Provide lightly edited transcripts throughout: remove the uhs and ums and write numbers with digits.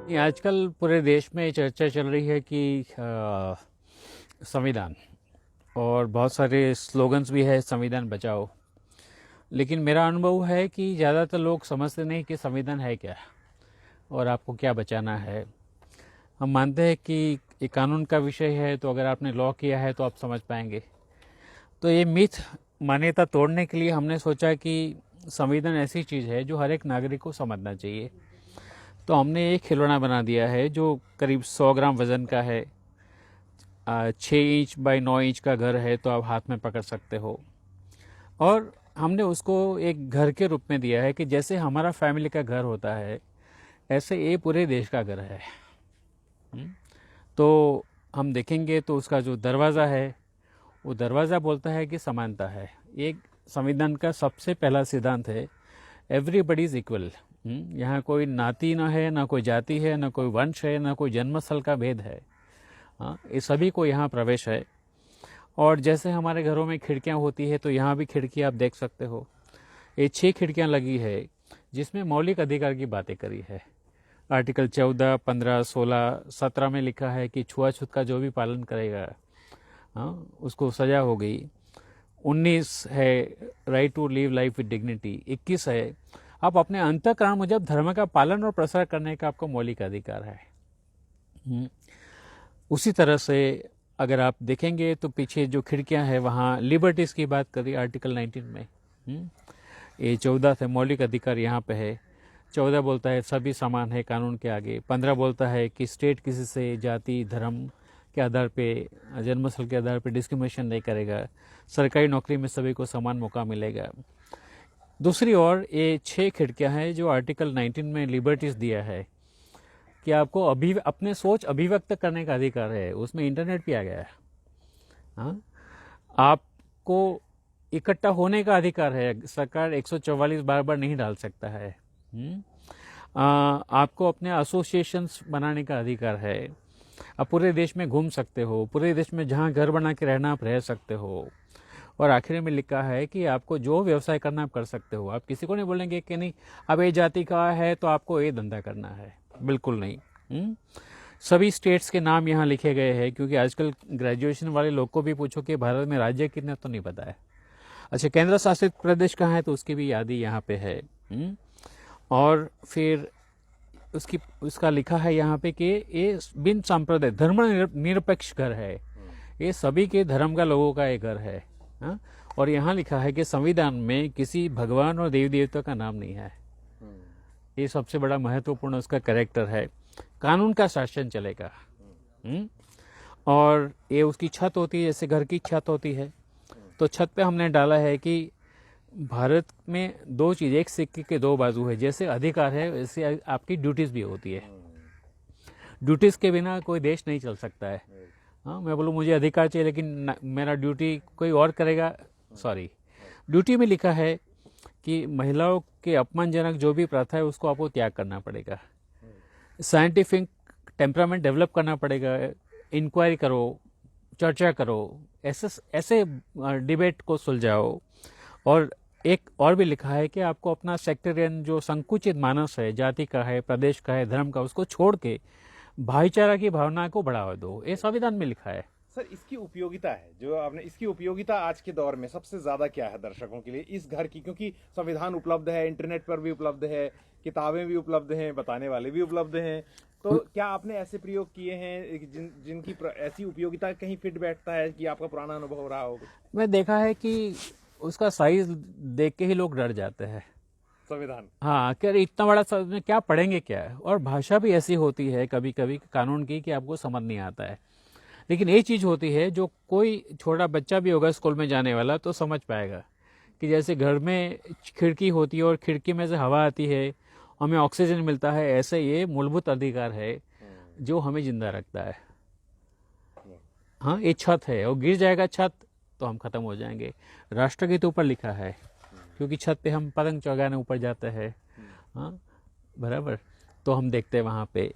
ये आजकल पूरे देश में चर्चा चल रही है कि संविधान और बहुत सारे स्लोगन्स भी है संविधान बचाओ। लेकिन मेरा अनुभव है कि ज़्यादातर लोग समझते नहीं कि संविधान है क्या और आपको क्या बचाना है। हम मानते हैं कि ये कानून का विषय है, तो अगर आपने लॉ किया है तो आप समझ पाएंगे। तो ये मिथ मान्यता तोड़ने के लिए हमने सोचा कि संविधान ऐसी चीज़ है जो हर एक नागरिक को समझना चाहिए। तो हमने एक खिलौना बना दिया है जो करीब 100 ग्राम वज़न का है। 6 इंच बाई 9 इंच का घर है तो आप हाथ में पकड़ सकते हो। और हमने उसको एक घर के रूप में दिया है कि जैसे हमारा फैमिली का घर होता है, ऐसे ये पूरे देश का घर है। तो हम देखेंगे तो उसका जो दरवाज़ा है, वो दरवाज़ा बोलता है कि समानता है। एक संविधान का सबसे पहला सिद्धांत है, एवरीबडी इज़ इक्वल। यहाँ कोई नाती ना है, ना कोई जाति है, ना कोई वंश है, ना कोई जन्मस्थल का भेद है। ये सभी को यहाँ प्रवेश है। और जैसे हमारे घरों में खिड़कियाँ होती है, तो यहाँ भी खिड़की आप देख सकते हो। ये 6 खिड़कियाँ लगी है जिसमें मौलिक अधिकार की बातें करी है। आर्टिकल 14, 15, 16, 17 में लिखा है कि छुआछूत का जो भी पालन करेगा उसको सजा हो गई। 19 है right to live life with dignity. 21 है आप अपने अंतःकरण मुजब धर्म का पालन और प्रसार करने का आपको मौलिक अधिकार है। उसी तरह से अगर आप देखेंगे तो पीछे जो खिड़कियां हैं वहाँ लिबर्टीज़ की बात करी आर्टिकल 19 में। ये 14 थे मौलिक अधिकार यहाँ पे है। 14 बोलता है सभी समान है कानून के आगे। 15 बोलता है कि स्टेट किसी से जाति धर्म के आधार पे, जन्मस्थल के आधार पे डिस्क्रिमिनेशन नहीं करेगा। सरकारी नौकरी में सभी को समान मौका मिलेगा। दूसरी ओर ये 6 खिड़कियां हैं जो आर्टिकल 19 में लिबर्टीज़ दिया है कि आपको अपने सोच अभिव्यक्त करने का अधिकार है। उसमें इंटरनेट भी आ गया है। आपको इकट्ठा होने का अधिकार है। सरकार 144 बार बार नहीं डाल सकता है। आपको अपने एसोसिएशंस बनाने का अधिकार है। आप पूरे देश में घूम सकते हो, पूरे देश में जहाँ घर बना के रहना आप रह सकते हो। और आखिर में लिखा है कि आपको जो व्यवसाय करना आप कर सकते हो। आप किसी को नहीं बोलेंगे कि नहीं अब ये जाति का है तो आपको ये धंधा करना है, बिल्कुल नहीं। सभी स्टेट्स के नाम यहाँ लिखे गए हैं, क्योंकि आजकल ग्रेजुएशन वाले लोग को भी पूछो कि भारत में राज्य कितने, तो नहीं पता है। अच्छा, केंद्र शासित प्रदेश कहाँ है तो उसकी भी यादी यहाँ पे है। और फिर उसका लिखा है यहाँ पे कि ये बिन सांप्रदायिक धर्म निरपेक्ष घर है। ये सभी के धर्म का लोगों का एक घर है। और यहाँ लिखा है कि संविधान में किसी भगवान और देवी देवता का नाम नहीं है। ये सबसे बड़ा महत्वपूर्ण उसका कैरेक्टर है। कानून का शासन चलेगा। और ये उसकी छत होती है, जैसे घर की छत होती है। तो छत पे हमने डाला है कि भारत में 2 चीज़, एक सिक्के के 2 बाजू है। जैसे अधिकार है वैसे आपकी ड्यूटीज़ भी होती है। ड्यूटीज़ के बिना कोई देश नहीं चल सकता है। मैं बोलूँ मुझे अधिकार चाहिए लेकिन मेरा ड्यूटी कोई और करेगा, सॉरी। ड्यूटी में लिखा है कि महिलाओं के अपमानजनक जो भी प्रथा है उसको आपको त्याग करना पड़ेगा। साइंटिफिक टेम्परामेंट डेवलप करना पड़ेगा। इंक्वायरी करो, चर्चा करो, ऐसे डिबेट को सुलझाओ। और एक और भी लिखा है कि आपको अपना सेक्टरियन जो संकुचित मानस है, जाति का है, प्रदेश का है, धर्म का, उसको छोड़ के भाईचारा की भावना को बढ़ावा दो। ये संविधान में लिखा है। सर, इसकी उपयोगिता है जो आपने, इसकी उपयोगिता आज के दौर में सबसे ज्यादा क्या है दर्शकों के लिए इस घर की? क्योंकि संविधान उपलब्ध है, इंटरनेट पर भी उपलब्ध है, किताबें भी उपलब्ध हैं, बताने वाले भी उपलब्ध हैं। तो क्या आपने ऐसे प्रयोग किए हैं जिनकी ऐसी उपयोगिता कहीं फिट बैठता है कि आपका पुराना अनुभव रहा हो? मैं देखा है कि उसका साइज देख के ही लोग डर जाते हैं। संविधान, हाँ, कि अरे इतना बड़ा में क्या पढ़ेंगे क्या है। और भाषा भी ऐसी होती है कभी कभी कानून की कि आपको समझ नहीं आता है। लेकिन ये चीज़ होती है जो कोई छोटा बच्चा भी होगा स्कूल में जाने वाला तो समझ पाएगा कि जैसे घर में खिड़की होती है और खिड़की में से हवा आती है, हमें ऑक्सीजन मिलता है, ऐसे ये मूलभूत अधिकार है जो हमें जिंदा रखता है। हाँ, ये छत है और गिर जाएगा छत तो हम खत्म हो जाएंगे। राष्ट्रगीत ऊपर लिखा है क्योंकि छत पे हम पतंग चौगाने ऊपर जाते हैं। हाँ, बराबर। तो हम देखते हैं वहाँ पे।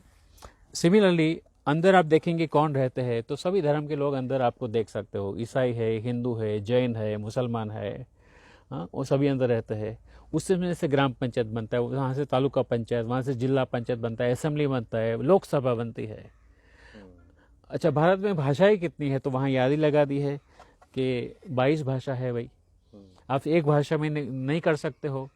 सिमिलरली अंदर आप देखेंगे कौन रहते हैं तो सभी धर्म के लोग अंदर आपको देख सकते हो। ईसाई है, हिंदू है, जैन है, मुसलमान है, हाँ, वो सभी अंदर रहते हैं। उसमें से ग्राम पंचायत बनता है, वहाँ से तालुका पंचायत, वहाँ से जिला पंचायत बनता है, असेंबली बनता है, लोकसभा बनती है। अच्छा, भारत में भाषाएं कितनी है, तो वहाँ याद ही लगा दी है कि 22 भाषा है भाई। आप एक भाषा में नहीं कर सकते हो।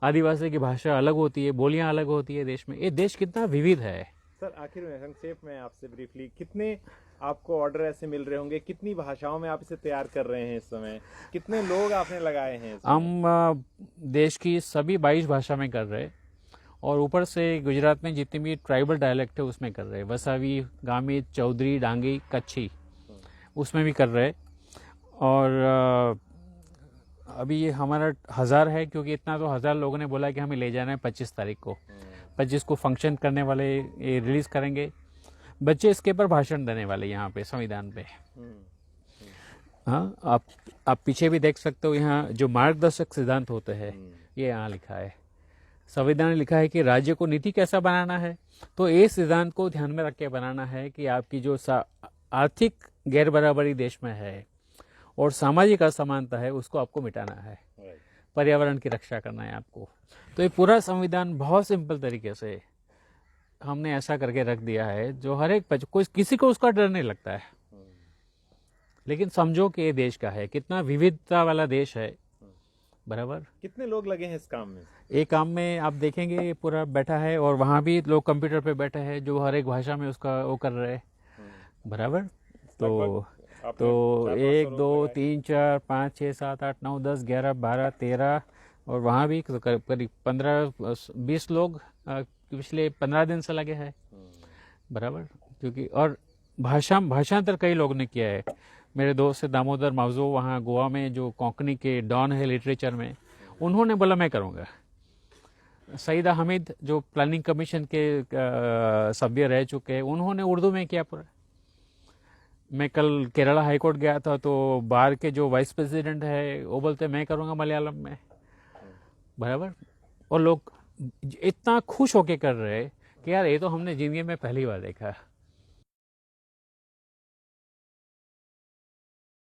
आदिवासी की भाषा अलग होती है, बोलियां अलग होती है देश में। ये देश कितना विविध है। सर आखिर में संक्षेप में आपसे ब्रीफली, कितने आपको ऑर्डर ऐसे मिल रहे होंगे, कितनी भाषाओं में आप इसे तैयार कर रहे हैं इस समय, कितने लोग आपने लगाए हैं इसमें? हम देश की सभी 22 भाषा में कर रहे हैं, और ऊपर से गुजरात में जितनी भी ट्राइबल डायलेक्ट है उसमें कर रहे हैं। वसावी, गामित, चौधरी, डांगी, कच्छी, उसमें भी कर रहे हैं। और अभी ये हमारा 1000 है, क्योंकि इतना तो 1000 लोगों ने बोला कि हमें ले जाना है 25 तारीख को। 25 को फंक्शन करने वाले, ये रिलीज़ करेंगे। बच्चे इसके ऊपर भाषण देने वाले यहाँ पे संविधान पे। हाँ, आप पीछे भी देख सकते हो, यहाँ जो मार्गदर्शक सिद्धांत होते हैं ये यहाँ लिखा है। संविधान में लिखा है कि राज्य को नीति कैसा बनाना है, तो ये सिद्धांत को ध्यान में रख के बनाना है कि आपकी जो आर्थिक गैर बराबरी देश में है और सामाजिक असमानता है, उसको आपको मिटाना है। पर्यावरण की रक्षा करना है आपको। तो ये पूरा संविधान बहुत सिंपल तरीके से हमने ऐसा करके रख दिया है, जो हर एक कोई किसी को उसका डर नहीं लगता है। लेकिन समझो कि ये देश का है, कितना विविधता वाला देश है। बराबर। कितने लोग लगे हैं इस काम में? एक काम में आप देखेंगे ये पूरा बैठा है, और वहाँ भी लोग कंप्यूटर पे बैठे हैं जो हर एक भाषा में उसका वो कर रहे हैं। बराबर। तो 1 2 3 4 5 6 7 8 9 10 11 12 13, और वहाँ भी करीब 15-20 लोग पिछले 15 दिन से लगे हैं। बराबर। क्योंकि और भाषांतर कई लोगों ने किया है। मेरे दोस्त से दामोदर मावजो, वहाँ गोवा में जो कोंकणी के डॉन है लिटरेचर में, उन्होंने बोला मैं करूँगा। सईदा हमीद जो प्लानिंग कमीशन के सभ्य रह चुके हैं, उन्होंने उर्दू में किया पूरा। मैं कल केरला हाईकोर्ट गया था, तो बार के जो वाइस प्रेसिडेंट है वो बोलते मैं करूँगा मलयालम में। बराबर। और लोग इतना खुश होके कर रहे हैं कि यार ये तो हमने जिंदगी में पहली बार देखा।